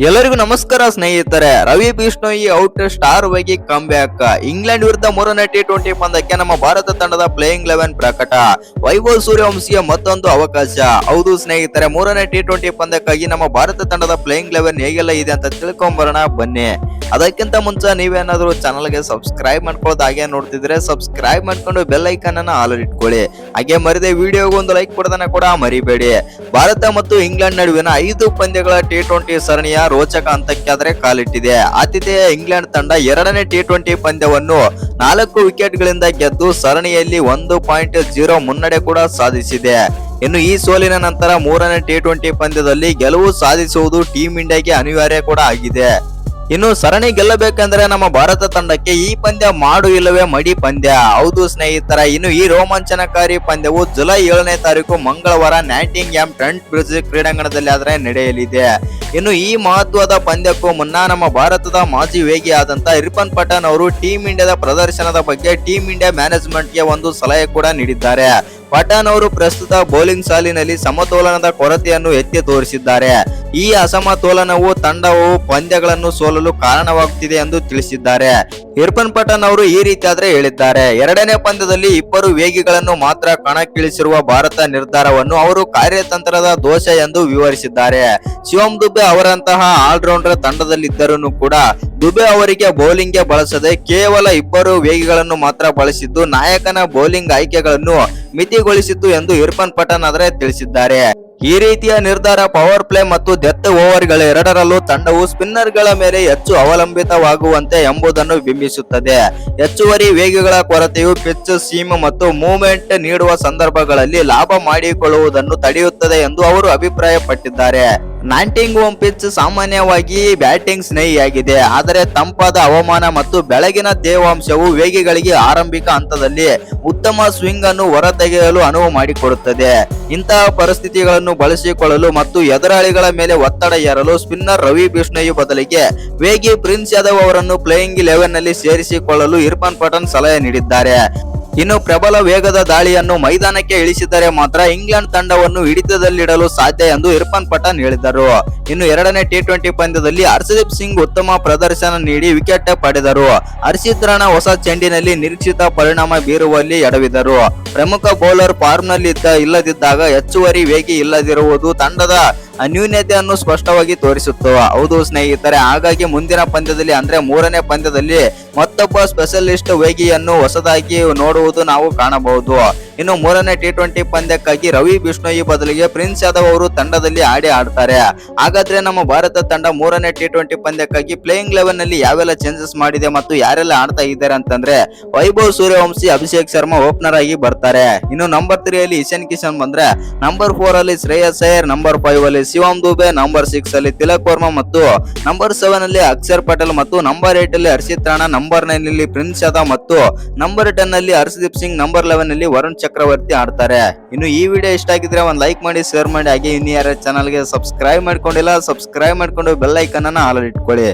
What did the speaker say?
ಎಲ್ಲರಿಗೂ ನಮಸ್ಕಾರ ಸ್ನೇಹಿತರೆ. ರವಿ ಬಿಷ್ಣೋಯಿ ಔಟ್, ಸ್ಟಾರ್ ವಾಗಿ ಕಮ್ ಬ್ಯಾಕ್. ಇಂಗ್ಲೆಂಡ್ ವಿರುದ್ಧ ಮೂರನೇ ಟಿ20 ಪಂದ್ಯಕ್ಕೆ ನಮ್ಮ ಭಾರತ ತಂಡದ ಪ್ಲೇಯಿಂಗ್ 11 ಪ್ರಕಟ. ವೈಭವ್ ಸೂರ್ಯವಂಶಿಯ ಮತ್ತೊಂದು ಅವಕಾಶ. ಹೌದು ಸ್ನೇಹಿತರೆ, ಮೂರನೇ ಟಿ20 ಪಂದ್ಯಕ್ಕಾಗಿ ನಮ್ಮ ಭಾರತ ತಂಡದ ಪ್ಲೇಯಿಂಗ್ 11 ಹೇಗೆಲ್ಲ ಇದೆ ಅಂತ ತಿಳ್ಕೊಂಬರೋಣ ಬನ್ನಿ. ಅದಕ್ಕಿಂತ ಮುಂಚೆ ನೀವೇನಾದ್ರೂ ಚಾನಲ್ಗೆ ಸಬ್ಸ್ಕ್ರೈಬ್ ಮಾಡ್ಕೊಳ್ಳೋದು ಹಾಗೆ ನೋಡ್ತಿದ್ರೆ ಸಬ್ಸ್ಕ್ರೈಬ್ ಮಾಡ್ಕೊಂಡು ಬೆಲ್ ಐಕಾನ್ ಅನ್ನ ಆಲ್ ಇಟ್ಕೊಳ್ಳಿ. ಹಾಗೆ ಮರಿದೆ ವಿಡಿಯೋಗೆ ಒಂದು ಲೈಕ್ ಕೊಡೋದನ್ನ ಕೂಡ ಮರಿಬೇಡಿ. ಭಾರತ ಮತ್ತು ಇಂಗ್ಲೆಂಡ್ ನಡುವಿನ 5 ಪಂದ್ಯಗಳ ಟಿ20 ಸರಣಿಯ ರೋಚಕ ಹಂತಕ್ಕೆ ಕಾಲಿಟ್ಟಿದೆ. ಆತಿಥೇಯ ಇಂಗ್ಲೆಂಡ್ ತಂಡ ಎರಡನೇ ಟಿ20 ಪಂದ್ಯವನ್ನು 4 ವಿಕೆಟ್ಗಳಿಂದ ಗೆದ್ದು ಸರಣಿಯಲ್ಲಿ 1.0 ಮುನ್ನಡೆ ಕೂಡ ಸಾಧಿಸಿದೆ. ಇನ್ನು ಈ ಸೋಲಿನ ನಂತರ ಮೂರನೇ ಟಿ20 ಪಂದ್ಯದಲ್ಲಿ ಗೆಲುವು ಸಾಧಿಸುವುದು ಟೀಂ ಇಂಡಿಯಾಗೆ ಅನಿವಾರ್ಯ ಕೂಡ ಆಗಿದೆ. ಇನ್ನು ಸರಣಿ ಗೆಲ್ಲಬೇಕೆಂದರೆ ನಮ್ಮ ಭಾರತ ತಂಡಕ್ಕೆ ಈ ಪಂದ್ಯ ಮಾಡು ಇಲ್ಲವೇ ಮಡಿ ಪಂದ್ಯ. ಹೌದು ಸ್ನೇಹಿತರ, ಇನ್ನು ಈ ರೋಮಾಂಚನಕಾರಿ ಪಂದ್ಯವು ಜುಲೈ 7ನೇ ತಾರೀಕು ಮಂಗಳವಾರ ನ್ಯಾಟಿಂಗ್ಹ್ಯಾಮ್ ಟ್ರೆಂಟ್ ಬ್ರಿಡ್ಜ್ ಕ್ರೀಡಾಂಗಣದಲ್ಲಿ ಆದರೆ ನಡೆಯಲಿದೆ. ಇನ್ನು ಈ ಮಹತ್ವದ ಪಂದ್ಯಕ್ಕೂ ಮುನ್ನ ನಮ್ಮ ಭಾರತದ ಮಾಜಿ ವೇಗಿಯಾದಂತ ಇರ್ಫಾನ್ ಪಠಾಣ್ ಅವರು ಟೀಂ ಇಂಡಿಯಾದ ಪ್ರದರ್ಶನದ ಬಗ್ಗೆ ಟೀಂ ಇಂಡಿಯಾ ಮ್ಯಾನೇಜ್ಮೆಂಟ್ಗೆ ಒಂದು ಸಲಹೆ ಕೂಡ ನೀಡಿದ್ದಾರೆ. ಪಠಾಣ್ ಅವರು ಪ್ರಸ್ತುತ ಬೌಲಿಂಗ್ ಸಾಲಿನಲ್ಲಿ ಸಮತೋಲನದ ಕೊರತೆಯನ್ನು ಎತ್ತಿ ತೋರಿಸಿದ್ದಾರೆ. ಈ ಅಸಮತೋಲನವು ತಂಡವು ಪಂದ್ಯಗಳನ್ನು ಸೋಲಲು ಕಾರಣವಾಗುತ್ತಿದೆ ಎಂದು ತಿಳಿಸಿದ್ದಾರೆ. ಇರ್ಫಾನ್ ಪಠಾಣ್ ಅವರು ಈ ರೀತಿಯಾದ್ರೆ ಹೇಳಿದ್ದಾರೆ: ಎರಡನೇ ಪಂದ್ಯದಲ್ಲಿ 2 ವೇಗಿಗಳನ್ನು ಮಾತ್ರ ಕಣಕ್ಕಿಳಿಸಿರುವ ಭಾರತ ನಿರ್ಧಾರವನ್ನು ಅವರು ಕಾರ್ಯತಂತ್ರದ ದೋಷ ಎಂದು ವಿವರಿಸಿದ್ದಾರೆ. ಶಿವಮ್ ದುಬೆ ಅವರಂತಹ ಆಲ್ರೌಂಡರ್ ತಂಡದಲ್ಲಿದ್ದರೂ ಕೂಡ ದುಬೆ ಅವರಿಗೆ ಬೌಲಿಂಗ್ಗೆ ಬಳಸದೆ ಕೇವಲ 2 ವೇಗಿಗಳನ್ನು ಮಾತ್ರ ಬಳಸಿದ್ದು ನಾಯಕನ ಬೌಲಿಂಗ್ ಆಯ್ಕೆಗಳನ್ನು ಮಿತಿಗೊಳಿಸಿತ್ತು ಎಂದು ಇರ್ಫಾನ್ ಪಠಾಣ್ ಆದರೆ ತಿಳಿಸಿದ್ದಾರೆ. ಈ ರೀತಿಯ ನಿರ್ಧಾರ ಪವರ್ ಪ್ಲೇ ಮತ್ತು ಡೆತ್ ಓವರ್ಗಳೆರಡರಲ್ಲೂ ತಂಡವು ಸ್ಪಿನ್ನರ್ಗಳ ಮೇಲೆ ಹೆಚ್ಚು ಅವಲಂಬಿತವಾಗುವಂತೆ ಎಂಬುದನ್ನು ಬಿಂಬಿಸುತ್ತದೆ. ಹೆಚ್ಚುವರಿ ವೇಗಗಳ ಕೊರತೆಯು ಪಿಚ್ ಸೀಮ್ ಮತ್ತು ಮೂವ್ಮೆಂಟ್ ನೀಡುವ ಸಂದರ್ಭಗಳಲ್ಲಿ ಲಾಭ ಮಾಡಿಕೊಳ್ಳುವುದನ್ನು ತಡೆಯುತ್ತದೆ ಎಂದು ಅವರು ಅಭಿಪ್ರಾಯಪಟ್ಟಿದ್ದಾರೆ. ನ್ಯಾಟಿಂಗ್ಹ್ಯಾಮ್ ಪಿಚ್ ಸಾಮಾನ್ಯವಾಗಿ ಬ್ಯಾಟಿಂಗ್ ಸ್ನೇಹಿಯಾಗಿದೆ, ಆದರೆ ತಂಪಾದ ಹವಾಮಾನ ಮತ್ತು ಬೆಳಗಿನ ತೇವಾಂಶವು ವೇಗಿಗಳಿಗೆ ಆರಂಭಿಕ ಹಂತದಲ್ಲಿ ಉತ್ತಮ ಸ್ವಿಂಗ್ ಅನ್ನು ಹೊರತೆಗೆಯಲು ಅನುವು ಮಾಡಿಕೊಡುತ್ತದೆ. ಇಂತಹ ಪರಿಸ್ಥಿತಿಗಳನ್ನು ಬಳಸಿಕೊಳ್ಳಲು ಮತ್ತು ಎದುರಾಳಿಗಳ ಮೇಲೆ ಒತ್ತಡ ಹೇರಲು ಸ್ಪಿನ್ನರ್ ರವಿ ಬಿಷ್ಣೋಯಿ ಬದಲಿಗೆ ವೇಗಿ ಪ್ರಿನ್ಸ್ ಯಾದವ್ ಅವರನ್ನು ಪ್ಲೇಯಿಂಗ್ 11 ನಲ್ಲಿ ಸೇರಿಸಿಕೊಳ್ಳಲು ಇರ್ಫಾನ್ ಪಠಾಣ್ ಸಲಹೆ ನೀಡಿದ್ದಾರೆ. ಇನ್ನು ಪ್ರಬಲ ವೇಗದ ದಾಳಿಯನ್ನು ಮೈದಾನಕ್ಕೆ ಇಳಿಸಿದರೆ ಮಾತ್ರ ಇಂಗ್ಲೆಂಡ್ ತಂಡವನ್ನು ಹಿಡಿತದಲ್ಲಿಡಲು ಸಾಧ್ಯ ಎಂದು ಇರ್ಫಾನ್ ಪಠಾಣ್ ಹೇಳಿದರು. ಇನ್ನು ಎರಡನೇ ಟಿ20 ಪಂದ್ಯದಲ್ಲಿ ಹರ್ಷದೀಪ್ ಸಿಂಗ್ ಉತ್ತಮ ಪ್ರದರ್ಶನ ನೀಡಿ ವಿಕೆಟ್ ಪಡೆದರು. ಹರ್ಷಿತ್ ರಾಣಾ ಹೊಸ ಚೆಂಡಿನಲ್ಲಿ ನಿರೀಕ್ಷಿತ ಪರಿಣಾಮ ಬೀರುವಲ್ಲಿ ಎಡವಿದರು. ಪ್ರಮುಖ ಬೌಲರ್ ಫಾರ್ಮ್ನಲ್ಲಿ ಇಲ್ಲದಿದ್ದಾಗ ಹೆಚ್ಚುವರಿ ವೇಗಿ ಇಲ್ಲದಿರುವುದು ತಂಡದ ನ್ಯೂನತೆಯನ್ನು ಸ್ಪಷ್ಟವಾಗಿ ತೋರಿಸುತ್ತು. ಹೌದು ಸ್ನೇಹಿತರೆ, ಹಾಗಾಗಿ ಮುಂದಿನ ಪಂದ್ಯದಲ್ಲಿ ಅಂದ್ರೆ ಮೂರನೇ ಪಂದ್ಯದಲ್ಲಿ ಮತ್ತೊಬ್ಬ ಸ್ಪೆಷಲಿಸ್ಟ್ ವೇಗಿಯನ್ನು ಹೊಸದಾಗಿ ನೋಡುವುದು ನಾವು ಕಾಣಬಹುದು. ಇನ್ನು ಮೂರನೇ ಟಿ20 ಪಂದ್ಯಕ್ಕಾಗಿ ರವಿ ಬಿಷ್ಣೋಯಿ ಬದಲಿಗೆ ಪ್ರಿನ್ಸ್ ಯಾದವ್ ಅವರು ತಂಡದಲ್ಲಿ ಆಡ್ತಾರೆ. ಹಾಗಾದ್ರೆ ನಮ್ಮ ಭಾರತ ತಂಡ ಮೂರನೇ ಟಿ20 ಪಂದ್ಯಕ್ಕಾಗಿ ಪ್ಲೇಯಿಂಗ್ 11 ನಲ್ಲಿ ಯಾವೆಲ್ಲ ಚೇಂಜಸ್ ಮಾಡಿದೆ ಮತ್ತು ಯಾರೆಲ್ಲ ಆಡ್ತಾ ಇದ್ದಾರೆ ಅಂತಂದ್ರೆ ವೈಭವ್ ಸೂರ್ಯವಂಶಿ, ಅಭಿಷೇಕ್ ಶರ್ಮಾ ಓಪನರ್ ಆಗಿ ಬರ್ತಾರೆ. ಇನ್ನು ನಂಬರ್ 3 ಅಲ್ಲಿ ಇಶಾನ್ ಕಿಶನ್ ಬಂದ್ರೆ, ನಂಬರ್ 4 ಅಲ್ಲಿ ಶ್ರೇಯಸ್ ಅಯ್ಯರ್, ನಂಬರ್ 5 ಅಲ್ಲಿ ಶಿವಮ್ ದುಬೆ, ನಂಬರ್ 6 ಅಲ್ಲಿ ತಿಲಕ್ ವರ್ಮಾ ಮತ್ತು ನಂಬರ್ 7 ಅಲ್ಲಿ ಅಕ್ಷರ್ ಪಟೇಲ್ ಮತ್ತು ನಂಬರ್ 8 ಅಲ್ಲಿ ಹರ್ಷಿತ್ ರಾಣಾ, ನಂಬರ್ 9 ಅಲ್ಲಿ ಪ್ರಿನ್ಸ್ ಯಾದವ್ ಮತ್ತು ನಂಬರ್ 10 ಅಲ್ಲಿ ಹರ್ಷದೀಪ್ ಸಿಂಗ್, ನಂಬರ್ 11 ಅಲ್ಲಿ ವರುಣ್ ಚಕ್ರವರ್ತಿ ಆಡ್ತಾರೆ. ಇನ್ನು ಈ ವಿಡಿಯೋ ಇಷ್ಟ ಆಗಿದ್ರೆ ಒಂದು ಲೈಕ್ ಮಾಡಿ, ಶೇರ್ ಮಾಡಿ, ಹಾಗೆ ಇನ್ನು ಯಾರ ಚಾನಲ್ಗೆ ಸಬ್ಸ್ಕ್ರೈಬ್ ಮಾಡ್ಕೊಂಡಿಲ್ಲ ಸಬ್ಸ್ಕ್ರೈಬ್ ಮಾಡ್ಕೊಂಡು ಬೆಲ್ ಐಕಾನ್ ಅನ್ನ ಆಲ್ ಇಟ್ಕೊಳ್ಳಿ.